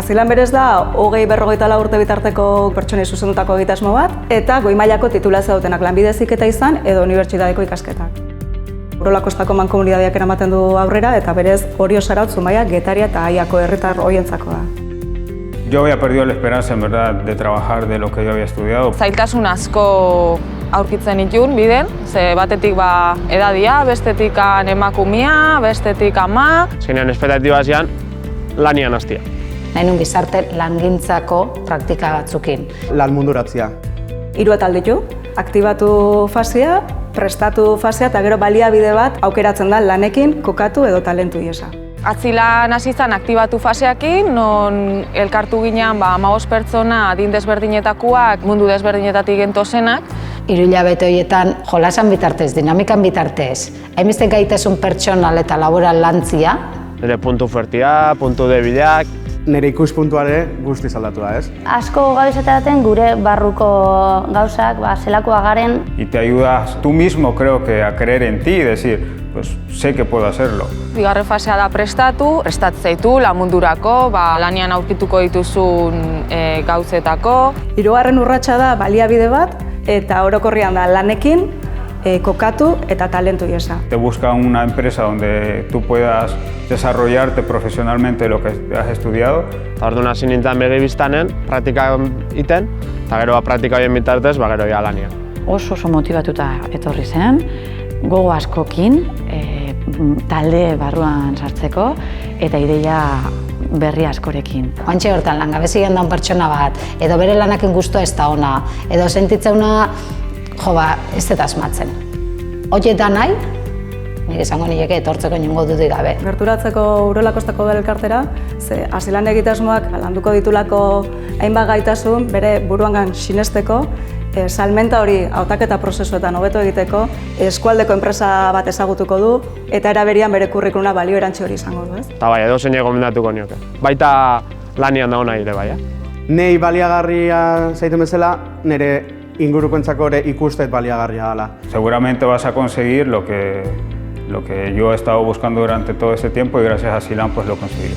Azilan berez da, 20-54 urte bitarteko pertsonei zuzendutako egitasmo bat, eta goi mailako titulazioa dutenak lanbide heziketa izan edo unibertsitateko ikasketak. Urola Kostako mankomunitateak eramaten du aurrera eta berez Orio Zarautz, Zumaia, Getaria eta Aiako herritar hoientzako da. Yo había perdido la esperanza, en verdad, de trabajar de lo que yo había estudiado. Zailtasun asko aurkitzen ditun biden, ze batetik edadia, bestetik emakumia, bestetik ama. Zenean espetatiba zian, lanian hastia. Nahi nun gizarte langintzako praktika batzukin. Lan munduratzea. 3 atal ditu, aktibatu fasea, prestatu fasea eta gero baliabide bat aukeratzen da lanekin kokatu edo talentu iesa. Atzilan hasi zen aktibatu faseakin, non elkartu ginean 15 pertsona adin desberdinetakoak, mundu desberdinetatik gentozenak. 3 hilabete horietan jolasan bitartez, dinamikan bitartez, hainbeste gaitasun pertsonal eta laboral lantzia. Nire puntu fuertia, puntu debileak. Nire ikuspuntuare guztiz aldatu da, ez? Asko gabezaten gure barruko gauzak, zelakoa garen. Y te ayudas tú mismo, creo que, a creer en ti y decir, pues sé que puedo hacerlo. Bigarren fasea da prestatzeitu mundurako, lanian aurkituko dituzun gauzetako. 3. urratsa da baliabide bat eta orokorrean da lanekin, kokatu eta talentu iesa. Te busca una empresa donde tú puedas desarrollarte profesionalmente lo que has estudiado. Orduan hasi nintzen begi biztanen, praktika iten, eta gero praktika horien bitartez, gero ja lanian. Oso motibatuta etorri zen, gogo askokin, talde barruan sartzeko eta ideia berri askorekin. Oantxe hortan langabezian daun pertsona bat, edo bere lanakin guztua ez da ona, edo sentitzeuna, ez dut asmatzen. Horietan nahi, nik esango nileke etortzeko inongo dudik gabe. Gerturatzeko Urola Kostako elkartera, ze azilan egitasmoak landuko ditulako hainbat gaitasun bere buruangan sinesteko, salmenta hori hautaketa prozesuetan hobeto egiteko, eskualdeko enpresa bat ezagutuko du, eta eraberian bere kurrikuluma balio erantzi hori izango du, ez? Eta edo zein gomendatuko nioke. Baita lanian dago nahi ere, bai. Nei baliagarria zaiten bezala, nire ingurukoentzako ere ikustet baliagarria dela. Seguramente vas a conseguir lo que yo he estado buscando durante todo este tiempo y gracias a Azilan pues lo conseguí.